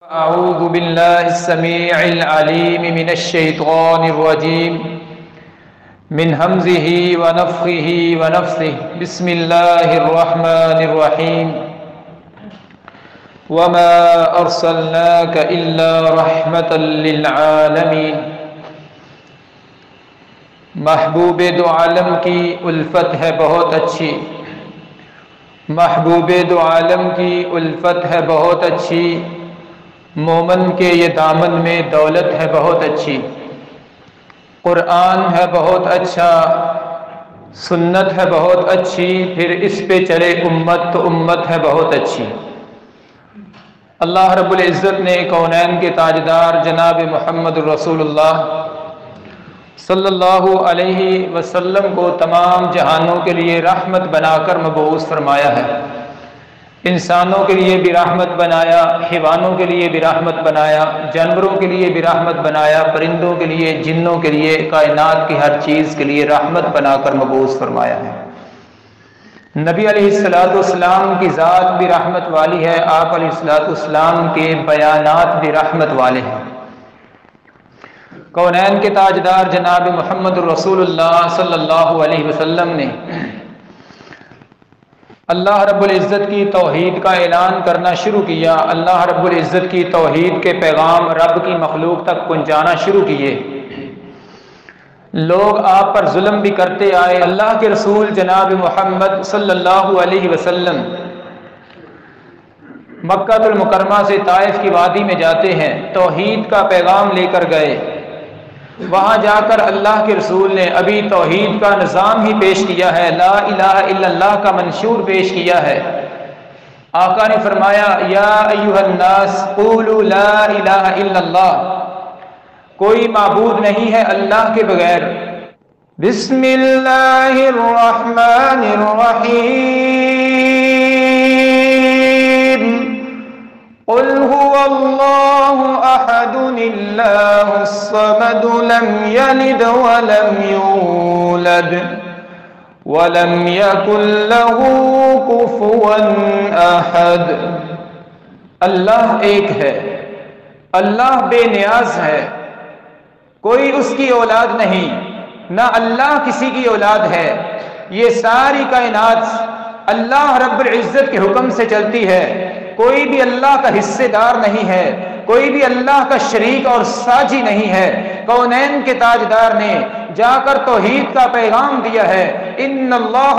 أعوذ بالله السميع العليم من الشيطان الرجيم من همزه ونفخه ونفثه بسم الله الرحمن الرحيم وما أرسلناك إلا رحمة للعالمين۔ محبوب دو عالم کی الفت ہے بہت اچھی، محبوب دو عالم کی الفت ہے بہت اچھی، مومن کے یہ دامن میں دولت ہے بہت اچھی۔ قرآن ہے بہت اچھا، سنت ہے بہت اچھی، پھر اس پہ چلے امت تو امت ہے بہت اچھی۔ اللہ رب العزت نے کونین کے تاجدار جناب محمد رسول اللہ صلی اللہ علیہ وسلم کو تمام جہانوں کے لیے رحمت بنا کر مبعوث فرمایا ہے۔ انسانوں کے لیے بھی رحمت بنایا، حیوانوں کے لیے بھی رحمت بنایا، جانوروں کے لیے بھی رحمت بنایا، پرندوں کے لیے، جنوں کے لیے، کائنات کی ہر چیز کے لیے رحمت بنا کر مبعوث فرمایا ہے۔ نبی علیہ السلام کی ذات بھی رحمت والی ہے، آپ علیہ السلام کے بیانات بھی رحمت والے ہیں۔ کونین کے تاجدار جناب محمد رسول اللہ صلی اللہ علیہ وسلم نے اللہ رب العزت کی توحید کا اعلان کرنا شروع کیا، اللہ رب العزت کی توحید کے پیغام رب کی مخلوق تک پہنچانا شروع کیے۔ لوگ آپ پر ظلم بھی کرتے آئے، اللہ کے رسول جناب محمد صلی اللہ علیہ وسلم مکہ المکرمہ سے طائف کی وادی میں جاتے ہیں، توحید کا پیغام لے کر گئے۔ وہاں جا کر اللہ کے رسول نے ابھی توحید کا نظام ہی پیش کیا ہے، لا الہ الا اللہ کا منشور پیش کیا ہے۔ آقا نے فرمایا یا ایھا الناس قولوا لا الہ الا اللہ، کوئی معبود نہیں ہے اللہ کے بغیر۔ بسم اللہ الرحمن الرحیم، قل هو اللہ احد اللہ الصمد لم یلد ولم یولد ولم یکن له کفوا احد۔ اللہ ایک ہے، اللہ بے نیاز ہے، کوئی اس کی اولاد نہیں، نہ اللہ کسی کی اولاد ہے۔ یہ ساری کائنات اللہ رب العزت کے حکم سے چلتی ہے، کوئی بھی اللہ کا حصے دار نہیں ہے، کوئی بھی اللہ کا شریک اور ساجی نہیں ہے۔ کونین کے تاجدار نے جا کر توحید کا پیغام دیا ہے، ان اللہ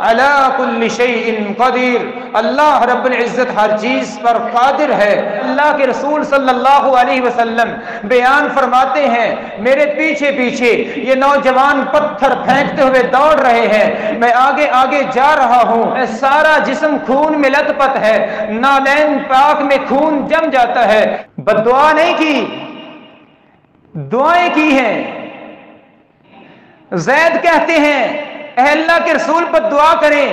علی کل شیء قدیر، اللہ رب العزت ہر چیز پر قادر ہے۔ اللہ کے رسول صلی اللہ علیہ وسلم بیان فرماتے ہیں، میرے پیچھے پیچھے یہ نوجوان پتھر پھینکتے ہوئے دوڑ رہے ہیں، میں آگے آگے جا رہا ہوں، سارا جسم خون میں لت پت ہے، نالین پاک میں خون جم جاتا ہے۔ بد دعا نہیں کی، دعائیں کی ہیں۔ زید کہتے ہیں اے اللہ کے رسول پر دعا کریں۔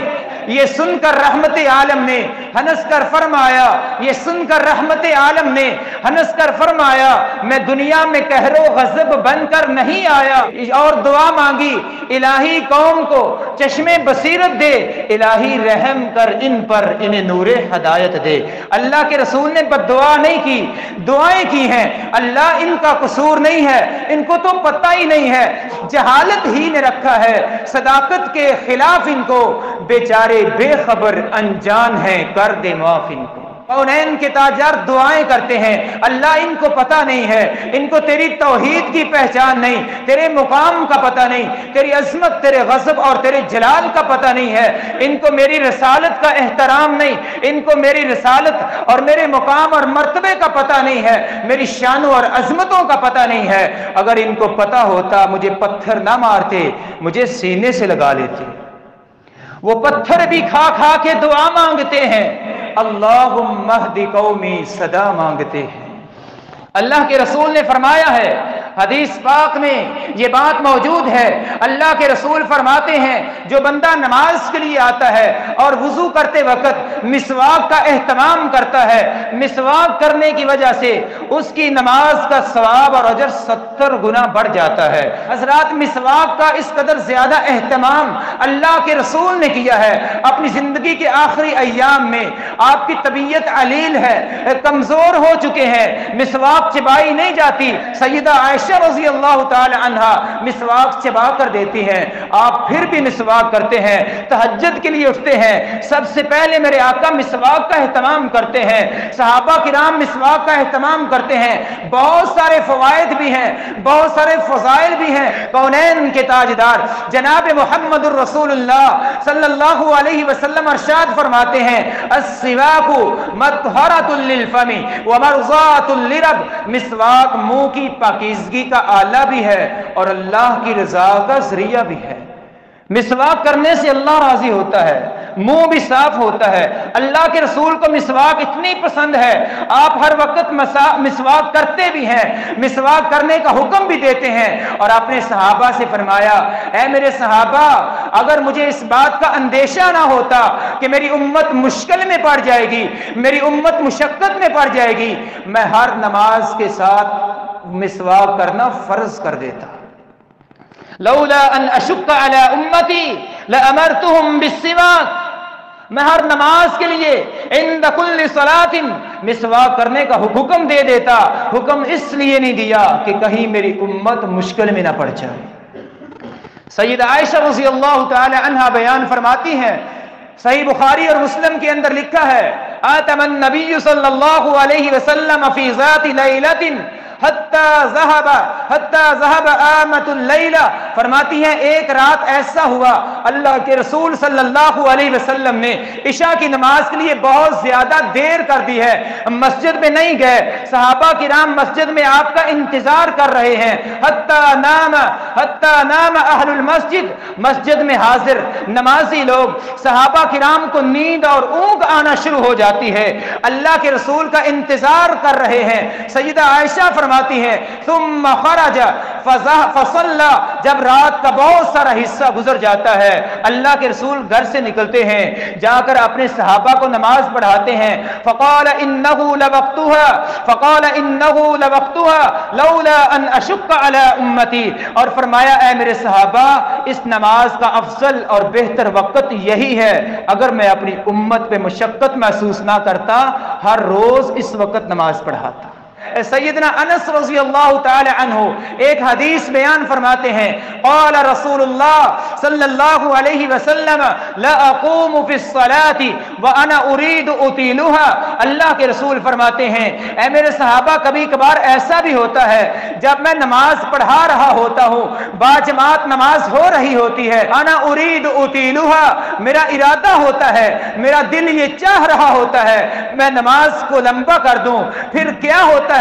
یہ سن کر رحمت عالم نے ہنس کر فرمایا، یہ سن کر رحمت عالم نے ہنس کر فرمایا میں دنیا میں قہر و غضب بن کر نہیں آیا، اور دعا مانگی الہی قوم کو چشم بصیرت دے، الہی رحم کر ان پر، انہیں نور ہدایت دے۔ اللہ کے رسول نے بد دعا نہیں کی، دعائیں کی ہیں۔ اللہ ان کا قصور نہیں ہے، ان کو تو پتہ ہی نہیں ہے، جہالت ہی نے رکھا ہے، صداقت کے خلاف ان کو، بیچارے بے خبر انجان ہیں، کر دے معاف ان کو۔ کونین کے تاجدار دعائیں کرتے ہیں، اللہ ان کو پتہ نہیں ہے، ان کو تیری توحید کی پہچان نہیں، تیرے مقام کا پتہ نہیں، تیری عظمت، تیرے غضب اور تیرے جلال کا پتہ نہیں ہے، ان کو میری رسالت کا احترام نہیں، ان کو میری رسالت اور میرے مقام اور مرتبے کا پتہ نہیں ہے، میری شانوں اور عظمتوں کا پتہ نہیں ہے۔ اگر ان کو پتہ ہوتا مجھے پتھر نہ مارتے، مجھے سینے سے لگا لیتے۔ وہ پتھر بھی کھا کھا کے دعا مانگتے ہیں، اللہم اہد قومی، صدا مانگتے ہیں۔ اللہ کے رسول نے فرمایا ہے حدیث پاک میں یہ بات موجود ہے، اللہ کے رسول فرماتے ہیں جو بندہ نماز کے لیے آتا ہے اور وضو کرتے وقت مسواک کا اہتمام کرتا ہے، مسواک کرنے کی وجہ سے اس کی نماز کا ثواب اور اجر 70 گنا بڑھ جاتا ہے۔ حضرات، مسواک کا اس قدر زیادہ اہتمام اللہ کے رسول نے کیا ہے۔ اپنی زندگی کے آخری ایام میں آپ کی طبیعت علیل ہے، کمزور ہو چکے ہیں، مسواک چبائی نہیں جاتی، سیدہ عائشہ رضی اللہ تعالی عنہا مسواک چبا کر دیتی ہیں، آپ پھر بھی مسواک کرتے ہیں، تہجد کے لیے اٹھتے ہیں، سب سے پہلے میرے آقا مسواک کا اہتمام کرتے ہیں، صحابہ کرام مسواک کا اہتمام کرتے ہیں۔ بہت سارے فوائد بھی ہیں، بہت سارے فضائل بھی ہیں۔ کونین کے تاجدار جناب محمد الرسول اللہ صلی اللہ علیہ وسلم ارشاد فرماتے ہیں، السواک مطہرۃ للفم ومرضاۃ لرب، مسواک منہ کی پاکیزگی کا آلہ بھی ہے اور اللہ کی رضا کا ذریعہ بھی ہے۔ مسواک کرنے سے اللہ راضی ہوتا ہے، منہ بھی صاف ہوتا ہے۔ اللہ کے رسول کو مسواک اتنی پسند ہے، آپ ہر وقت مسواک کرتے بھی ہیں، مسواک کرنے کا حکم بھی دیتے ہیں، اور آپ نے صحابہ سے فرمایا، اے میرے صحابہ، اگر مجھے اس بات کا اندیشہ نہ ہوتا کہ میری امت مشکل میں پڑ جائے گی، میری امت مشقت میں پڑ جائے گی، میں ہر نماز کے ساتھ مسواک کرنا فرض کر دیتا۔ لولا ان اشق علی امتی لامرتهم بالسواک، میں ہر نماز کے لیے عند کل صلاۃ مسواک کرنے کا حکم دے دیتا۔ حکم اس لیے نہیں دیا کہ کہیں میری امت مشکل میں نہ پڑ جائے۔ سیدہ عائشہ رضی اللہ تعالی عنہا بیان فرماتی ہیں، صحیح بخاری اور مسلم کے اندر لکھا ہے، آتم النبی صلی اللہ علیہ وسلم فی ذات لیلۃ حتی ذہب آمۃ اللیلہ، فرماتی ہیں ایک رات ایسا ہوا اللہ کے رسول صلی اللہ علیہ وسلم نے عشاء کی نماز کے لیے بہت زیادہ دیر کر دی ہے، مسجد میں نہیں گئے، صحابہ کرام مسجد میں آپ کا انتظار کر رہے ہیں، حتی نام اہل المسجد، مسجد میں حاضر نمازی لوگ، صحابہ کرام کو نیند اور اونگ آنا شروع ہو جاتی ہے، اللہ کے رسول کا انتظار کر رہے ہیں۔ سیدہ عائشہ فرماتی ہے، ثم خرج فصلى، جب رات کا بہت سارا حصہ گزر جاتا ہے، اللہ کے رسول گھر سے نکلتے ہیں، جا کر اپنے صحابہ کو نماز پڑھاتے ہیں، فقال انه لوقتها لولا ان اشق على امتی، اور فرمایا اے میرے صحابہ، اس نماز کا افضل اور بہتر وقت یہی ہے، اگر میں اپنی امت پہ مشقت محسوس نہ کرتا ہر روز اس وقت نماز پڑھاتا۔ سیدنا انس رضی اللہ تعالی عنہ ایک حدیث بیان فرماتے ہیں، قال رسول اللہ صلی اللہ علیہ وسلم لا اقوم فی الصلاۃ وانا اريد اطيلها، اللہ کے رسول فرماتے ہیں، اے میرے صحابہ، کبھی کبھار ایسا بھی ہوتا ہے جب میں نماز پڑھا رہا ہوتا ہوں، باجماعت نماز ہو رہی ہوتی ہے، انا اريد اطيلها، میرا ارادہ ہوتا ہے، میرا دل یہ چاہ رہا ہوتا ہے میں نماز کو لمبا کر دوں، پھر کیا ہوتا ہے،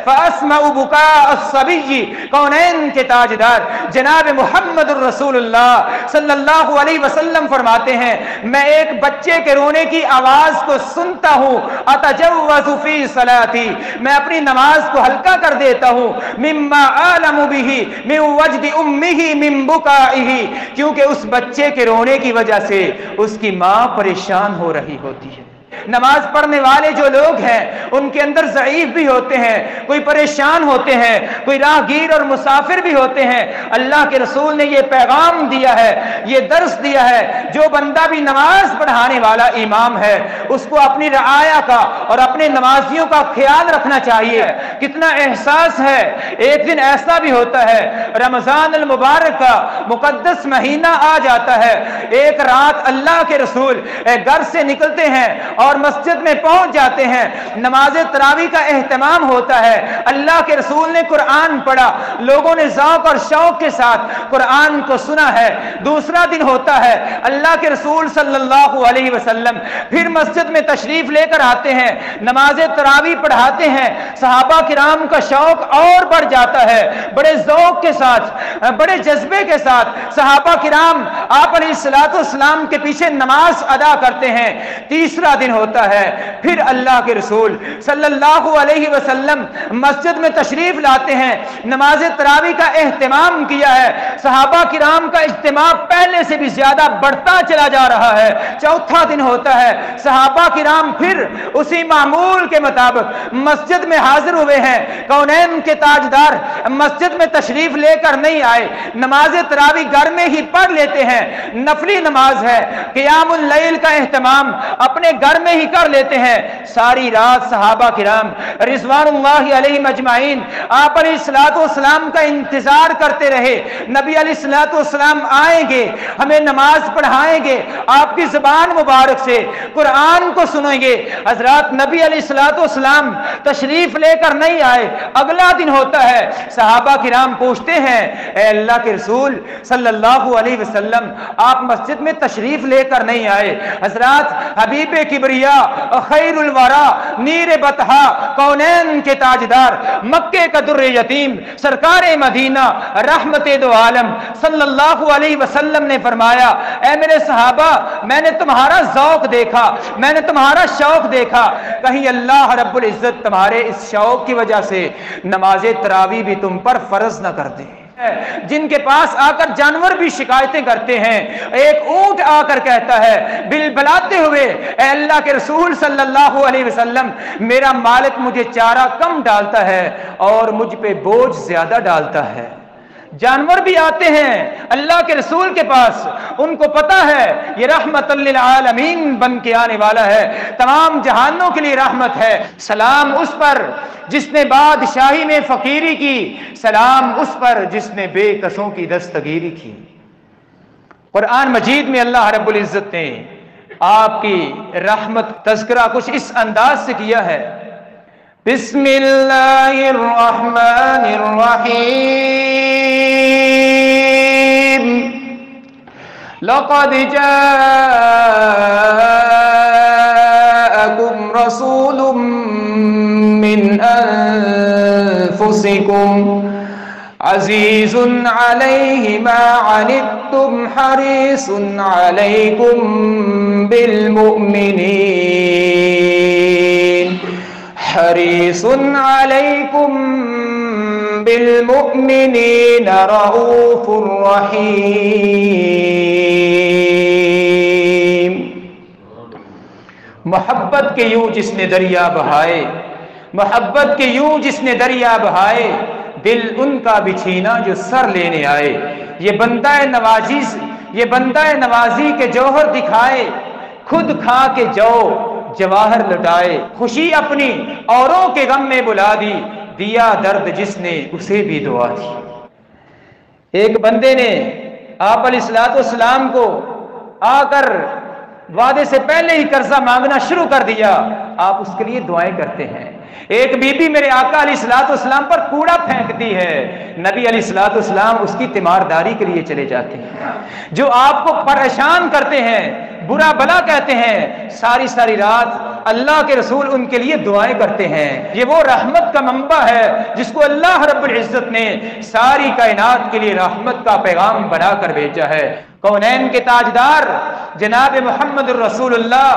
فاسمع بکاء الصبی، کونین کے تاجدار جناب محمد الرسول اللہ صلی اللہ علیہ وسلم فرماتے ہیں، میں ایک بچے کے رونے کی آواز کو سنتا ہوں، اتجوز فی صلاتی، میں اپنی نماز کو ہلکا کر دیتا ہوں، مما عالم به من وجد امه من بکائه، کیونکہ اس بچے کے رونے کی وجہ سے اس کی ماں پریشان ہو رہی ہوتی ہے۔ نماز پڑھنے والے جو لوگ ہیں ان کے اندر ضعیف بھی ہوتے ہیں، کوئی پریشان ہوتے ہیں، کوئی راہگیر اور مسافر بھی ہوتے ہیں۔ اللہ کے رسول نے یہ پیغام دیا ہے، یہ درس دیا ہے، جو بندہ بھی نماز پڑھانے والا امام ہے اس کو اپنی رعایا کا اور اپنے نمازیوں کا خیال رکھنا چاہیے۔ کتنا احساس ہے، ایک دن ایسا بھی ہوتا ہے رمضان المبارک کا مقدس مہینہ آ جاتا ہے، ایک رات اللہ کے رسول گھر سے نکلتے ہیں اور مسجد میں پہنچ جاتے ہیں، نماز تراویح کا اہتمام ہوتا ہے، اللہ کے رسول نے قرآن پڑھا، لوگوں نے ذوق اور شوق کے ساتھ قرآن کو سنا ہے۔ دوسرا دن ہوتا ہے، اللہ کے رسول صلی اللہ علیہ وسلم پھر مسجد میں تشریف لے کر آتے ہیں، نماز تراویح پڑھاتے ہیں، صحابہ کرام کا شوق اور بڑھ جاتا ہے، بڑے ذوق کے ساتھ، بڑے جذبے کے ساتھ صحابہ کرام آپ علیہ الصلوۃ والسلام کے پیچھے نماز ادا کرتے ہیں۔ تیسرا دن ہوتا ہے، پھر اللہ کے رسول صلی اللہ علیہ وسلم مسجد میں تشریف لاتے ہیں، نماز تراویح کا اہتمام کیا ہے، صحابہ کرام کا اجتماع پہلے سے بھی زیادہ بڑھتا چلا جا رہا ہے۔ چوتھا دن ہوتا ہے، صحابہ کرام پھر اسی معمول کے مطابق مسجد میں حاضر ہوئے ہیں۔ کونین کے تاجدار مسجد میں تشریف لے کر نہیں آئے، نماز تراویح گھر میں ہی پڑھ لیتے ہیں، نفلی نماز ہے، قیام اللیل کا اہتمام اپنے گھر میں ہی کر لیتے ہیں۔ ساری رات صحابہ کرام رضوان اللہ علیہم اجمعین آپ علیہ الصلوۃ والسلام کا انتظار کرتے رہے، نبی علیہ الصلوۃ والسلام آئیں گے، ہمیں نماز پڑھائیں گے، آپ کی زبان مبارک سے قرآن کو سنیں گے۔ حضرات نبی علیہ الصلوۃ والسلام تشریف لے کر نہیں آئے، اگلا دن ہوتا ہے، صحابہ کرام پوچھتے ہیں اے اللہ کے رسول صلی اللہ علیہ وسلم آپ مسجد میں تشریف لے کر نہیں آئے۔ حضرات حبیب کبریا خیر الورا نیر بطحا کونین کے تاجدار مکے کا در یتیم سرکار مدینہ رحمت دو عالم صلی اللہ علیہ وسلم نے فرمایا اے میرے صحابہ میں نے تمہارا ذوق دیکھا، میں نے تمہارا شوق دیکھا، کہیں اللہ رب العزت تمہارے اس شوق کی وجہ سے نماز تراویح بھی تم پر فرض نہ کر دے۔ جن کے پاس آ کر جانور بھی شکایتیں کرتے ہیں، ایک اونٹ آ کر کہتا ہے بلبلاتے ہوئے اے اللہ کے رسول صلی اللہ علیہ وسلم میرا مالک مجھے چارہ کم ڈالتا ہے اور مجھ پہ بوجھ زیادہ ڈالتا ہے۔ جانور بھی آتے ہیں اللہ کے رسول کے پاس، ان کو پتا ہے یہ رحمت للعالمین بن کے آنے والا ہے، تمام جہانوں کے لیے رحمت ہے۔ سلام اس پر جس نے بادشاہی میں فقیری کی، سلام اس پر جس نے بے کسوں کی دستگیری کی۔ قرآن مجید میں اللہ رب العزت نے آپ کی رحمت تذکرہ کچھ اس انداز سے کیا ہے، بسم اللہ الرحمن الرحیم لقد جاءکم رسول من انفسکم عزیز علیہ ما عنتم حریص علیکم بالمؤمنین حریص علیکم بالمؤمنین رؤوف رحیم۔ محبت کے یوں جس نے دریا بہائے، محبت کے یوں جس نے دریا بہائے، دل ان کا بچھینا جو سر لینے آئے۔ یہ بندہ نوازی کے جوہر دکھائے، خود کھا کے جو جواہر لٹائے، خوشی اپنی اوروں کے غم میں بلا دی، دیا درد جس نے اسے بھی دعا دی۔ ایک بندے نے آپ علیہ الصلوۃ والسلام کو آ کر وعدے سے پہلے ہی قرضہ مانگنا شروع کر دیا، آپ اس کے لیے دعائیں کرتے ہیں۔ ایک بی بی میرے آقا علیہ الصلوۃ والسلام پر کوڑا پھینکتی ہے، نبی علیہ الصلوۃ والسلام اس کی تیمارداری کے لیے چلے جاتے ہیں۔ جو آپ کو پریشان کرتے ہیں، برا بلا کہتے ہیں، ساری ساری رات اللہ کے رسول ان کے لیے دعائیں کرتے ہیں۔ یہ وہ رحمت کا منبع ہے جس کو اللہ رب العزت نے ساری کائنات کے لیے رحمت کا پیغام بنا کر بھیجا ہے۔ کونین کے تاجدار جناب محمد الرسول اللہ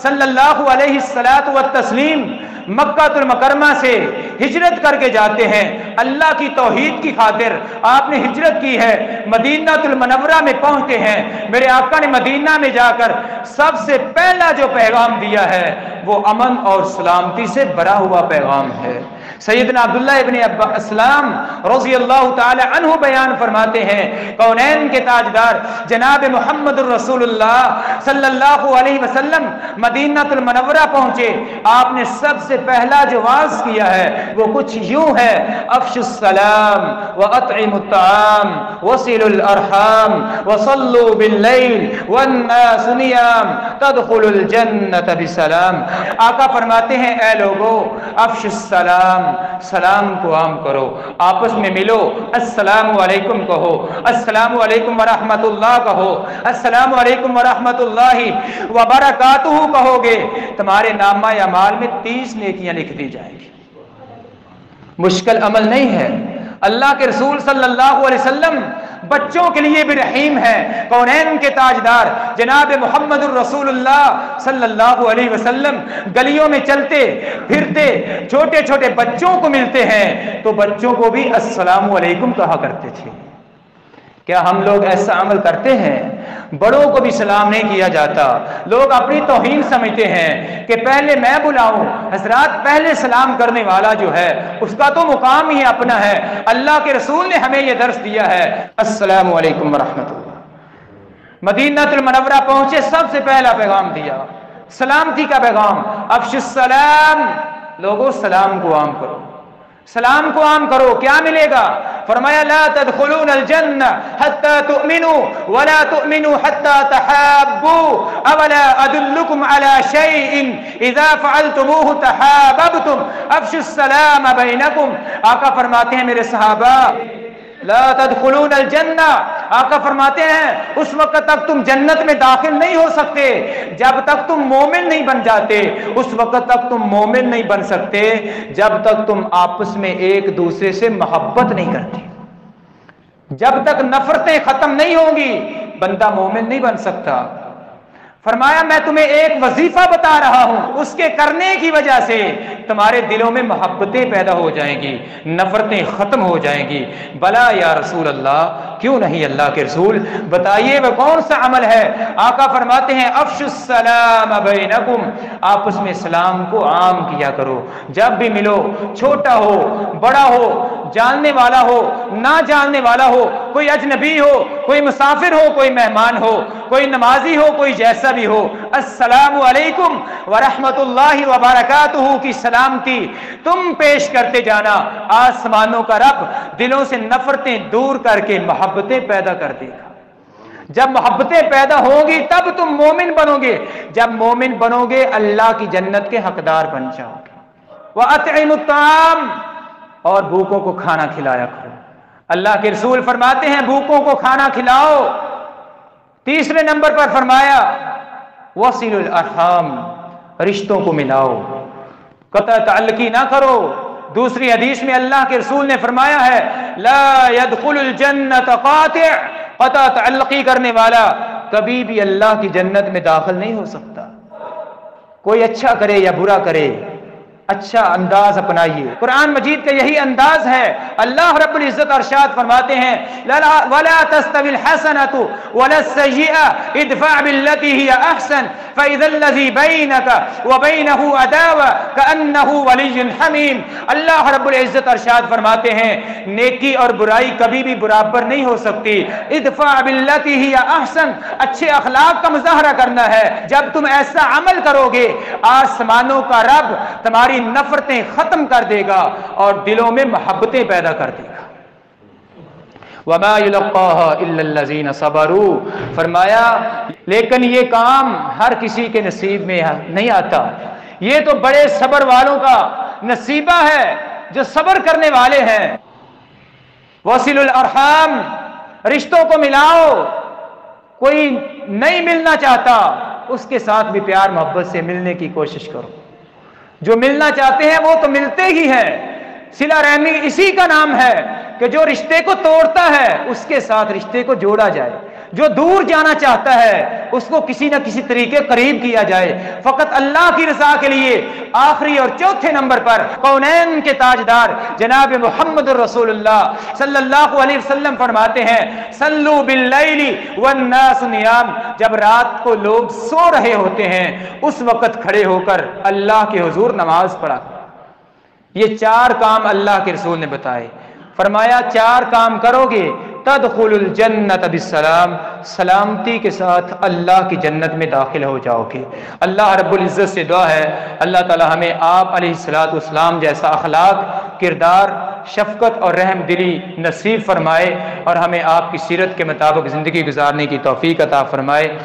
صلی اللہ علیہ السلام مکہ المکرمہ سے ہجرت کر کے جاتے ہیں، اللہ کی توحید کی خاطر آپ نے ہجرت کی ہے، مدینہ المنورہ میں پہنچتے ہیں۔ میرے آقا نے مدینہ میں جا کر سب سے پہلا جو پیغام دیا ہے وہ امن اور سلامتی سے بھرا ہوا پیغام ہے۔ سیدنا عبداللہ ابن اسلام رضی اللہ تعالی عنہ بیان فرماتے ہیں کونین کے تاجدار جناب محمد الرسول اللہ صلی اللہ علیہ وسلم مدینہ المنورہ پہنچے، آپ نے سب سے پہلا جو واعظ کیا ہے وہ کچھ یوں ہے، افشوا السلام واطعموا الطعام وصلوا الارحام وصلوا باللیل والناس نیام تدخلوا الجنۃ بسلام۔ آقا فرماتے ہیں اے لوگو افشوا السلام، سلام کو عام کرو، آپس میں ملو، السلام علیکم کہو، السلام علیکم ورحمۃ اللہ کہو، السلام علیکم ورحمۃ اللہ وبرکاتہ کہو گے، تمہارے نامہ اعمال میں 30 نیکیاں لکھ دی جائیں گی۔ مشکل عمل نہیں ہے۔ اللہ کے رسول صلی اللہ علیہ وسلم بچوں کے لیے بھی رحیم ہے۔ کونین کے تاجدار جناب محمد الرسول اللہ صلی اللہ علیہ وسلم گلیوں میں چلتے پھرتے چھوٹے چھوٹے بچوں کو ملتے ہیں تو بچوں کو بھی السلام علیکم کہا کرتے تھے۔ کیا ہم لوگ ایسا عمل کرتے ہیں؟ بڑوں کو بھی سلام نہیں کیا جاتا۔ لوگ اپنی توہین سمجھتے ہیں کہ پہلے میں بلاؤں۔ حضرات، پہلے سلام کرنے والا جو ہے اس کا تو مقام ہی اپنا ہے۔ اللہ کے رسول نے ہمیں یہ درس دیا ہے۔ السلام علیکم ورحمۃ اللہ۔ مدینہ المنورہ پہنچے، سب سے پہلا پیغام دیا سلامتی کا پیغام، افشوا السلام، لوگوں سلام کو عام کرو، سلام کو عام کرو۔ کیا ملے گا؟ فرمایا لا تدخلون الجنہ حتی تؤمنوا ولا تؤمنوا حتی تحابوا اولا ادلکم علی شیء اذا فعلتموه تحاببتم افشوا السلام بینکم۔ آقا فرماتے ہیں میرے صحابہ لا تدخلون الجنہ، آقا فرماتے ہیں اس وقت تک تم جنت میں داخل نہیں ہو سکتے جب تک تم مومن نہیں بن جاتے، اس وقت تک تم مومن نہیں بن سکتے جب تک تم آپس میں ایک دوسرے سے محبت نہیں کرتے، جب تک نفرتیں ختم نہیں ہوں گی بندہ مومن نہیں بن سکتا۔ فرمایا میں تمہیں ایک وظیفہ بتا رہا ہوں، اس کے کرنے کی وجہ سے تمہارے دلوں میں محبتیں پیدا ہو جائیں گی، نفرتیں ختم ہو جائیں گی۔ بلا یا رسول اللہ، کیوں نہیں اللہ کے رسول، بتائیے وہ کون سا عمل ہے؟ آقا فرماتے ہیں افشوا السلام بینکم، آپس میں سلام کو عام کیا کرو۔ جب بھی ملو، چھوٹا ہو بڑا ہو، جاننے والا ہو نہ جاننے والا ہو، کوئی اجنبی ہو، کوئی مسافر ہو، کوئی مہمان ہو، کوئی نمازی ہو، کوئی جیسا بھی ہو، السلام علیکم ورحمۃ اللہ وبرکاتہ کی سلامتی تم پیش کرتے جانا۔ آسمانوں کا رب دلوں سے نفرتیں دور کر کے محبتیں پیدا کر دے گا۔ جب محبتیں پیدا ہوں گی تب تم مومن بنو گے، جب مومن بنو گے اللہ کی جنت کے حقدار بن جاؤ گے۔ وَأَطْعِمُوا الطَّعَامَ، اور بھوکوں کو کھانا کھلایا کرو۔ اللہ کے رسول فرماتے ہیں بھوکوں کو کھانا کھلاؤ۔ تیسرے نمبر پر فرمایا وَصِلُوا الْأَرْحَامَ، رشتوں کو ملاؤ، قطع تعلقی نہ کرو۔ دوسری حدیث میں اللہ کے رسول نے فرمایا ہے لا يدخل الجنت قاطع، قطع تعلقی کرنے والا کبھی بھی اللہ کی جنت میں داخل نہیں ہو سکتا۔ کوئی اچھا کرے یا برا کرے، اچھا انداز اپنائیے۔ قرآن مجید کا یہی انداز ہے۔ اللہ رب العزت ارشاد فرماتے ہیں وَلَا تَسْتَوِي الْحَسَنَةُ وَلَا السَّيِّئَةُ ادْفَعْ بِالَّتِي هِيَ أَحْسَنُ فَإِذَا الَّذِي بَيْنَكَ وَبَيْنَهُ عَدَاوَةٌ كَأَنَّهُ وَلِيٌّ حَمِيمٌ۔ اللہ رب العزت ارشاد فرماتے ہیں نیکی اور برائی کبھی بھی برابر نہیں ہو سکتی۔ ادفع باللتی ہی احسن، اچھے اخلاق کا مظاہرہ کرنا ہے۔ جب تم ایسا عمل کرو گے آسمانوں کا رب تمہاری نفرتیں ختم کر دے گا اور دلوں میں محبتیں پیدا کر دے گا۔ وَمَا يُلَقَّاهَا إِلَّا الَّذِينَ صَبَرُوا، فرمایا لیکن یہ کام ہر کسی کے نصیب میں نہیں آتا، یہ تو بڑے صبر والوں کا نصیبہ ہے جو صبر کرنے والے ہیں۔ وَصِلُوا الْأَرْحَامَ، رشتوں کو ملاؤ۔ کوئی نہیں ملنا چاہتا اس کے ساتھ بھی پیار محبت سے ملنے کی کوشش کرو۔ جو ملنا چاہتے ہیں وہ تو ملتے ہی ہیں۔ صلہ رحمی اسی کا نام ہے کہ جو رشتے کو توڑتا ہے اس کے ساتھ رشتے کو جوڑا جائے، جو دور جانا چاہتا ہے اس کو کسی نہ کسی طریقے قریب کیا جائے فقط اللہ کی رضا کے لیے۔ آخری اور چوتھے نمبر پر کونین کے تاجدار جناب محمد الرسول اللہ صلی اللہ علیہ وسلم فرماتے ہیں صلوا باللیل والناس نیام، جب رات کو لوگ سو رہے ہوتے ہیں اس وقت کھڑے ہو کر اللہ کے حضور نماز پڑھا۔ یہ چار کام اللہ کے رسول نے بتائے۔ فرمایا چار کام کرو گے تدخل الجنت بالسلام، سلامتی کے ساتھ اللہ کی جنت میں داخل ہو جاؤ گے۔ اللہ رب العزت سے دعا ہے اللہ تعالی ہمیں آپ علیہ الصلوۃ والسلام جیسا اخلاق، کردار، شفقت اور رحم دلی نصیب فرمائے اور ہمیں آپ کی سیرت کے مطابق زندگی گزارنے کی توفیق عطا فرمائے۔